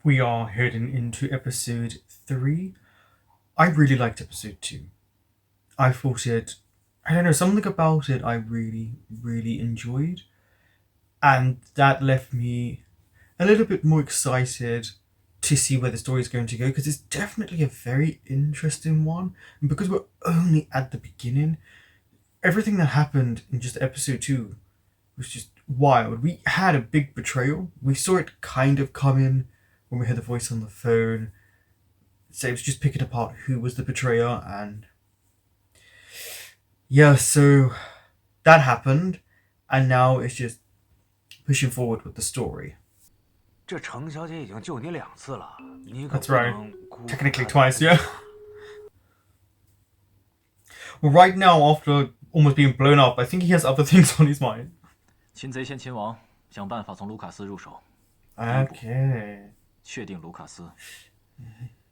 we are heading into episode 3. I really liked episode 2. I thought I don't know, something about it I really, really enjoyed. And that left me a little bit more excited to see where the story is going to go, because it's definitely a very interesting one. And because we're only at the beginning, everything that happened in just episode 2 was just wild. We had a big betrayal. We saw it kind of coming when we heard the voice on the phone. So it was just picking apart who was the betrayer, and yeah, so that happened, and now it's just pushing forward with the story. 这程小姐已经救你2次了，你可 That's 不 right. 能辜负 Technically 她的 twice, 恩 yeah. 情。 Well, right now, after almost being blown up, I think he has other things on his mind. 擒贼先擒王，想办法从卢卡斯入手。 Okay. 确定卢卡斯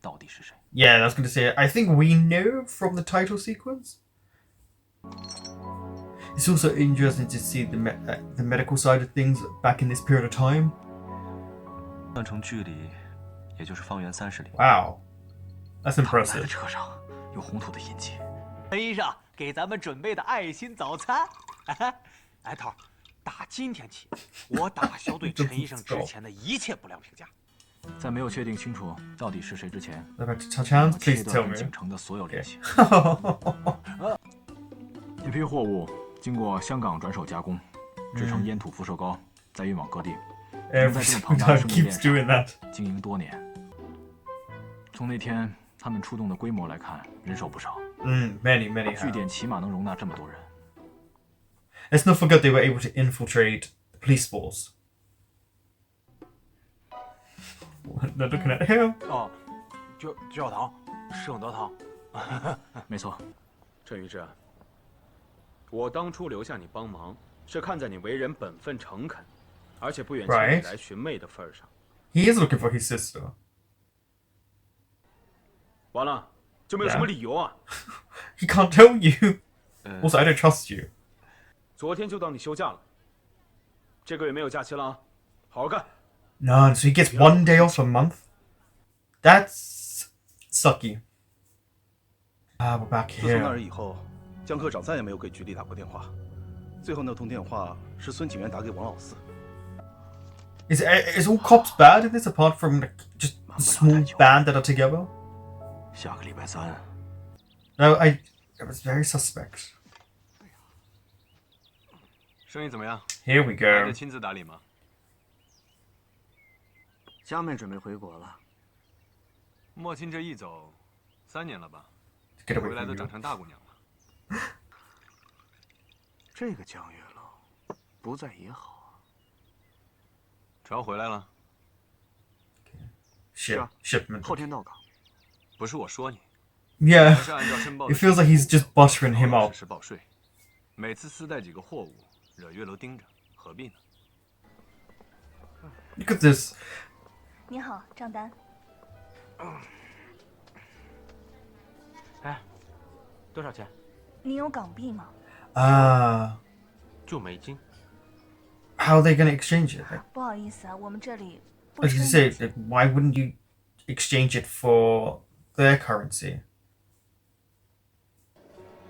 到底是谁？ Yeah, I was going to say, I think we know from the title sequence. It's also interesting to see the medical side of things back in this period of time. 换成距离，也就是方圆30里。 Wow. That's 他们来 impressive. 的车上有红土的印记，背上给咱们准备的爱心早餐。哎，头儿，打今天起，我打消对陈医生之前的一切不良评价。在没有确定清楚到底是谁之前， About to touch hands? 我切 Please 断 tell 跟 me. 景城的所有联系。一批货物经过香港转手加工，制成烟土辐射膏，再运往各地。 Every 在这么 single 庞大的 time 生意链 keeps doing 上 that. 经营多年。从那天他们出动的规模来看，人手不少， Many 据 have. 点起码能容纳这么多人。 Let's not forget they were able to infiltrate the police force. They're looking at him. 哦，教堂，圣德堂，没错。陈医生，我当初留下你帮忙，是看在你为人本分诚恳，而且不远千里 Right. 来寻妹的份上。 He is looking for his sister. 完了，就没有什么理由啊！ He can't tell you. Also, I don't trust you. 昨天就当你休假了，这个月没有假期了啊，好好干。 None. So he gets 1 day off a month? That's sucky. We're back 自从那 here. 儿以后，江科长再也没有给局里打过电话。最后那通电话是孙警员打给王老四。 Is all cops bad in this, apart from like, just a small band that are together? 下个礼拜3， No, it was very suspect. 生意怎么样？ Here we 还 go. 得亲自打理吗？家妹准备回国了，莫亲这一走，3年了吧？ Get away 回来 from 都 you. 长成大姑娘了。这个江月楼不在也好啊。只要回来了， Shipment. 后天到港。不是我说你， Yeah. 而是按照申报 It feels like he's just buttering him 老 up. 实实报税，每次私带几个货物，惹月楼盯着，何必呢？ Look at this. 你好，账单。哎，多少钱？你有港币吗？ 就美金。 How are they going to exchange it? Like, 不好意思啊，我们这里 I 不 was 收 going to say, 美金。 like, why wouldn't you exchange it for their currency?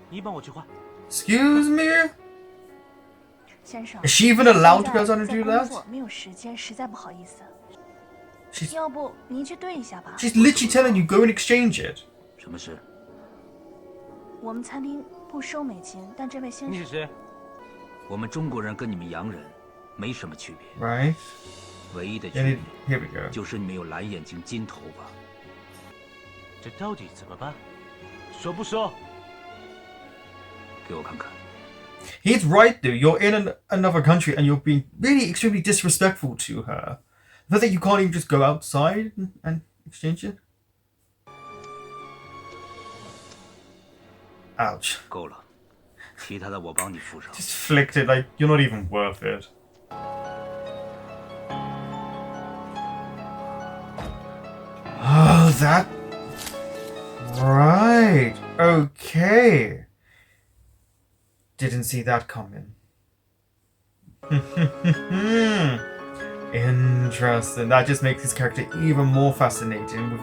你帮我去换。 Excuse me? 先生 Is she even allowed to go 现 on and 在 do 在工 that? 作，没有时间，实在不好意思。 She's 要不您去对一下吧。 she's literally telling you go and exchange it. 什么事？我们餐厅不收美金，但这位先生，你是谁？我们中国人跟你们洋人没什么区别， Right? 唯一的区 And 别 here we go. 就是你们有蓝眼睛、金头发。这到底怎么办？收不收？给我看看。 He's right though. You're in another country and you're being really extremely disrespectful to her. The fact that you can't even just go outside and exchange it. Ouch. 够了，其他的我帮你付上。 Just flicked it like you're not even worth it. Oh, that. Right. Okay. Didn't see that coming. Interesting. That just makes his character even more fascinating with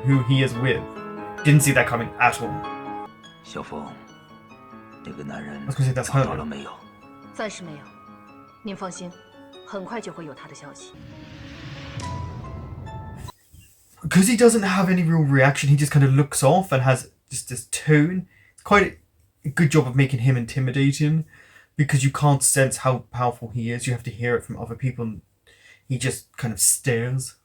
who he is with. Didn't see that coming at all. 小凤，那个男人 I was gonna say that's 找到 her. 了没有？暂时没有，您放心，很快就会有他的消息。 Because he doesn't have any real reaction, he just kind of looks off and has just this tone. It's quite a good job of making him intimidating, because you can't sense how powerful he is. You have to hear it from other people. And he just kind of stares.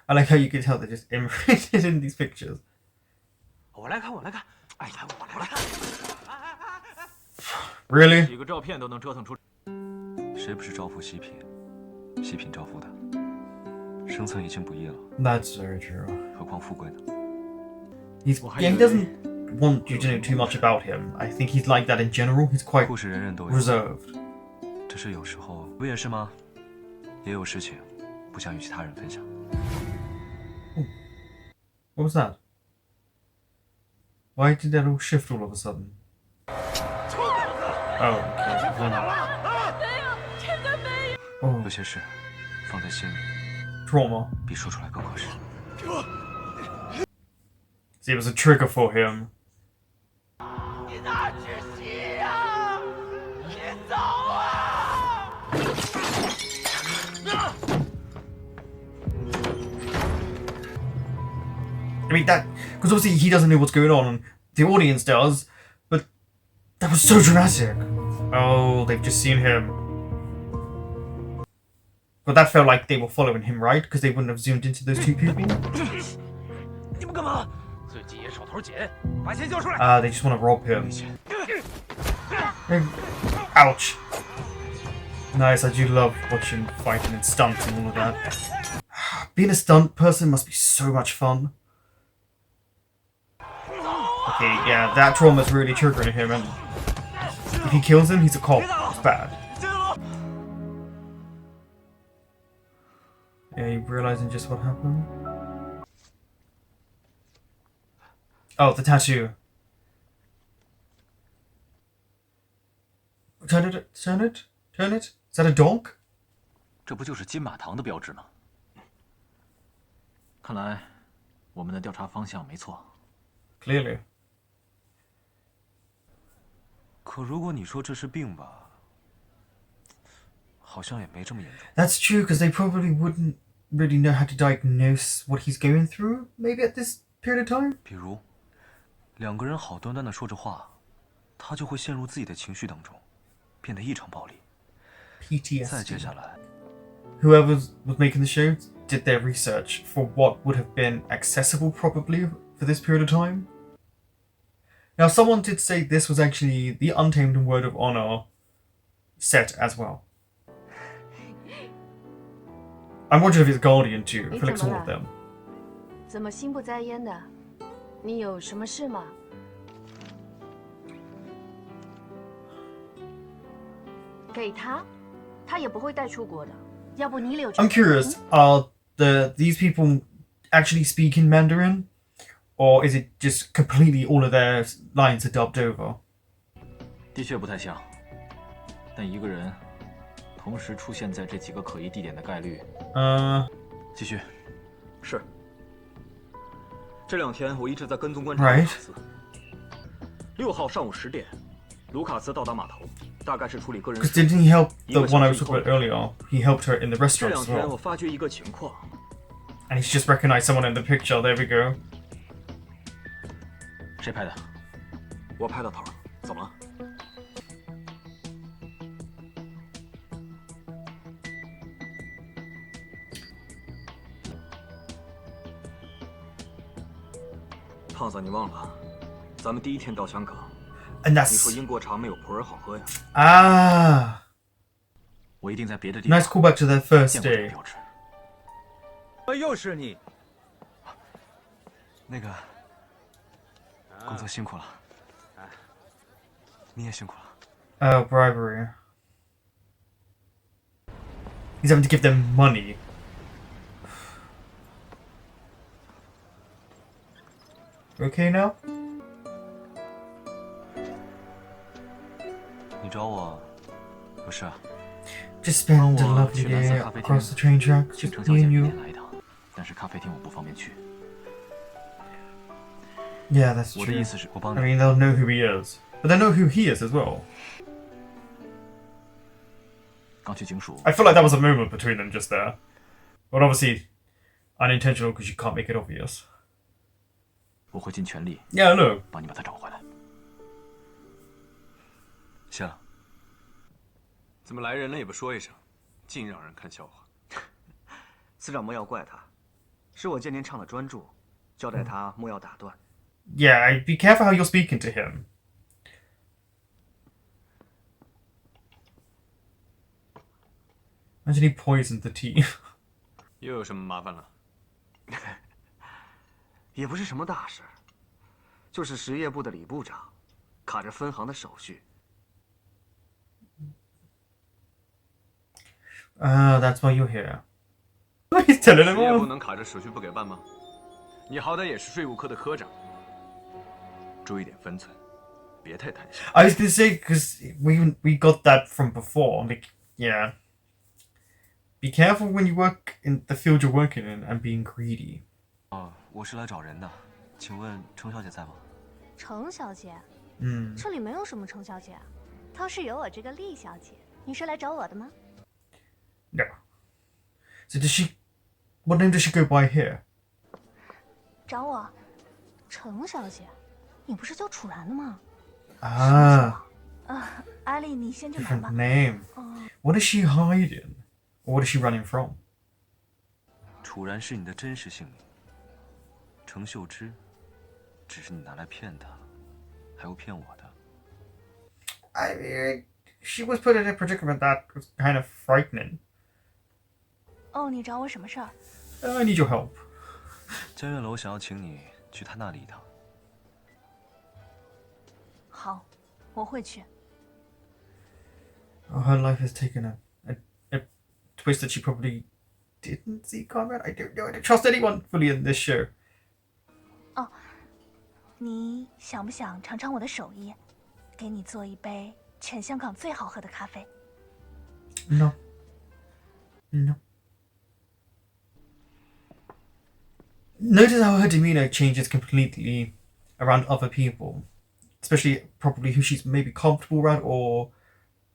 I like how you can tell they're just imitated in these pictures. 我来看，我来看。哎呀，我来看。 Really? 几个照片都能折腾出。谁不是招富惜贫，惜贫招富的？生存已经不易了， That's very true. 何况富贵呢？ He doesn't want you to know too much about him. I think he's like that in general. He's quite 故事人人都有， reserved. 只是有时候不也是吗？也有事情不想与其他人分享。 What was that? Why did that all shift all of a sudden? Oh, okay. 有些事放在心里， Trauma. 比说出来更合适。 See, it was a trigger for him. 你哪去洗呀？你走啊！ I mean, that... Because obviously he doesn't know what's going on. The audience does. But that was so dramatic. Oh, they've just seen him. But that felt like they were following him, right? Because they wouldn't have zoomed into those two people. 你们干嘛？最近也手头紧，把钱交出来。 They just want to rob him. Ouch. Nice, I do love watching fighting and stunts and all of that. Being a stunt person must be so much fun. Okay, yeah, that trauma's really triggering him, and if he kills him, he's a cop. It's bad. Yeah, you realizing just what happened? Oh, the tattoo. Turn it, turn it, turn it. Is that a dog? 这不就是金马堂的标志吗？看来我们的调查方向没错。 Clearly. 可如果你说这是病吧，好像也没这么严重。 That's true, because they probably wouldn't really know how to diagnose what he's going through, maybe at this period of time. 比如，两个人好端端的说着话，他就会陷入自己的情绪当中，变得异常暴力。再接 PTSD. 下来， Whoever was making the show did their research for what would have been accessible, probably, for this period of time. Now, someone did say this was actually the Untamed and Word of Honor set as well. I'm wondering if it's Guardian too, if it looks all of them. 怎么心不在焉的？你有什么事吗？给他，他也不会带出国的。要不你留着。 I'm curious, are these people actually speaking Mandarin? Or is it just completely all of their lines are dubbed over? 的确不太像，但一个人同时出现在这几个可疑地点的概率……继续。是。这2天我一直在跟踪观察 Right. 卢卡斯。6号上午10点，卢卡斯到达码头，大概是处理个人 Because 事务。 didn't he help the 1个 one I 小 was 时以 talking 后 about earlier? He helped her in the 这 restaurant 2 as 天我 well. 发觉一个情况， And he's just recognized someone in the picture. There we go. 谁拍的？我拍到头了，怎么了？胖子，你忘了，咱们第1天到香港， And 你 that's 说英国茶没有普洱好喝呀？ ah 我一定在别的地方 nice callback to their first 见过这个 day. 标志。又是你，那个，工作辛苦了，你也辛苦了。 Oh, bribery. He's having to give them money. Okay now? 找我有事啊？ Just spend a 帮我 lovely 去蓝色 day 咖啡厅， across the train tracks, 请 just 程小 me 姐 and 明 you. 天来一趟，但是咖啡厅我不方便去。 Yeah, that's 我的 true. 意思是，我帮 I 你。 mean, they'll know who he is, but they'll know who he is as well. 刚去警署， I feel like that was a moment between them just there. But obviously, unintentional because you can't make it obvious. 我会尽全力 Yeah, no. 帮你把他找回来。谢了。 怎么来人了也不说一声，净让人看笑话。司长莫要怪他，是我见您唱的专注，交代他莫要打断。 Yeah, be careful how you're speaking to him. Imagine he poisoned the tea. 又有什么麻烦了？也不是什么大事，就是实业部的李部长卡着分行的手续。 That's why you're here. He's telling 事 him 业部 off. 能卡着手续不给办吗？你好歹也是税务科的科长，注意点分寸，别太贪心。 I was gonna say because we got that from before. Like, yeah. Be careful when you work in the field you're working in and being greedy. 哦，我是来找人的，请问程小姐在吗？程小姐， Hmm. 这里没有什么程小姐，倒是有我这个厉小姐。你是来找我的吗？ No. So does she? What name does she go by here? 找我，程小姐，你不是叫楚然的吗？ Ah, 阿丽，你先去忙 different 吧。 name. What is she hiding? Or what is she running from? 楚然是你的真实姓名，程秀芝，只是你拿来骗她，还有骗我的。 I mean, she was put in a predicament that was kind of frightening. 哦，你找我什么事儿？ I need your help. 江月楼想要请你去他那里一趟。好，我会去。 Oh, her life has taken a twist that she probably didn't see coming. I don't know. I don't trust anyone fully in this show. 你想不想尝尝我的手艺？给你做一杯全香港最好喝的咖啡。 No. No. Notice how her demeanor changes completely around other people, especially probably who she's maybe comfortable around or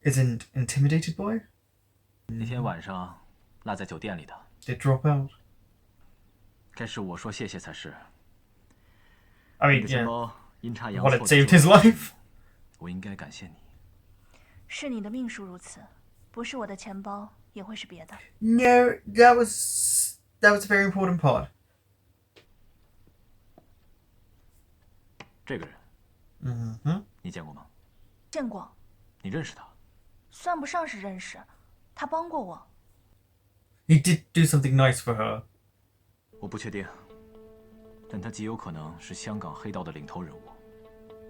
isn't intimidated by. 那天晚上落在酒店里的， They drop out. 该是我说谢谢才是。 I 你 mean, 的钱 yeah, 包阴差阳 what 错 it 地 saved 救 his 了我 life. 我应该感谢你。是你的命数如此，不是我的钱包，也会是别的。 No, that was a very important part. 这个人 Mm-hmm. 你见过吗？见过，你认识他？算不上是认识，他帮过我。 He did do something nice for her. 我不确定，但他极有可能是香港黑道的领头人物，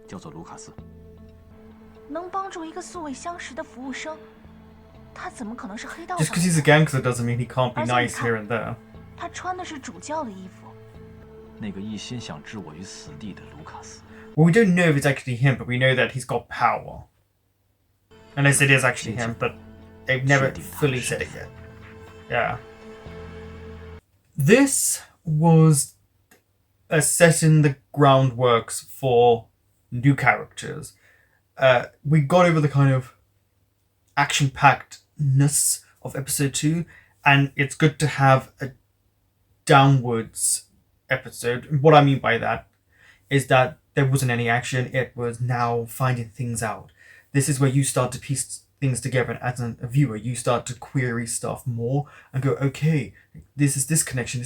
叫做卢卡斯。能帮助一个素未相识的服务生，他怎么可能是黑道 Just 上 because 的 he's a 人？ gangster doesn't mean he can't be 而且 nice 你看 here and there. 他穿的是主教的衣服。那个一心想置我于死地的卢卡斯。 Well, we don't know if it's actually him, but we know that he's got power. Unless it is actually him, but they've never fully said it yet. Yeah. This was setting the groundworks for new characters. We got over the kind of action-packedness of episode 2, and it's good to have a downwards episode. What I mean by that is that there wasn't any action, it was now finding things out. This is where you start to piece things together, and as a viewer, you start to query stuff more and go, okay, this is this connection,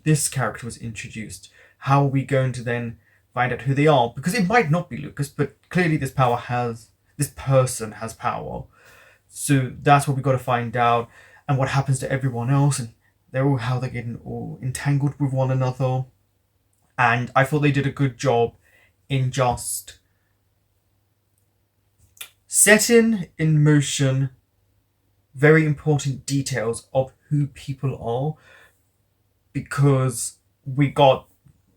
this character was introduced. How are we going to then find out who they are? Because it might not be Lucas, but clearly this person has power. So that's what we got to find out, and what happens to everyone else, and how they're getting all entangled with one another. And I thought they did a good job in just setting in motion very important details of who people are, because we got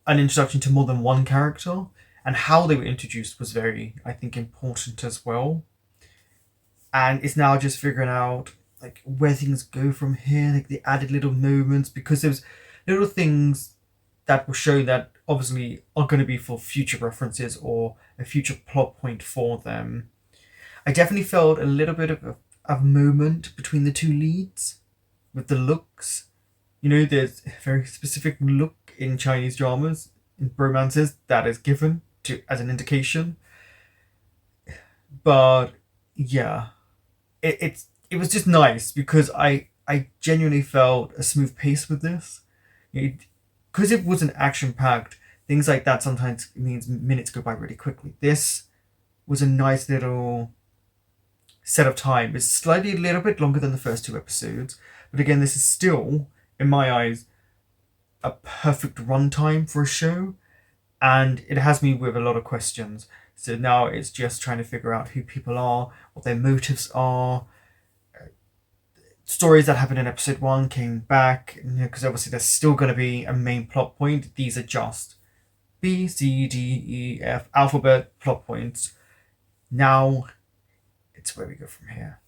an introduction to more than one character, and how they were introduced was very, I think, important as well. and it's now just figuring out like where things go from here, like the added little moments, because there's little things that will show that obviously are going to be for future references or a future plot point for them. I definitely felt a little bit of a moment between the two leads with the looks. You know, there's a very specific look in Chinese dramas, in romances, that is given to as an indication. But yeah, it was just nice because I genuinely felt a smooth pace with this. Because it wasn't action packed, things like that sometimes means minutes go by really quickly. This was a nice little set of time. It's slightly a little bit longer than the first 2 episodes, but again, this is still, in my eyes, a perfect runtime for a show, and it has me with a lot of questions. So now it's just trying to figure out who people are, what their motives are. Stories that happened in episode 1 came back, because obviously there's still going to be a main plot point. These are just B, C, D, E, F alphabet plot points. Now it's where we go from here.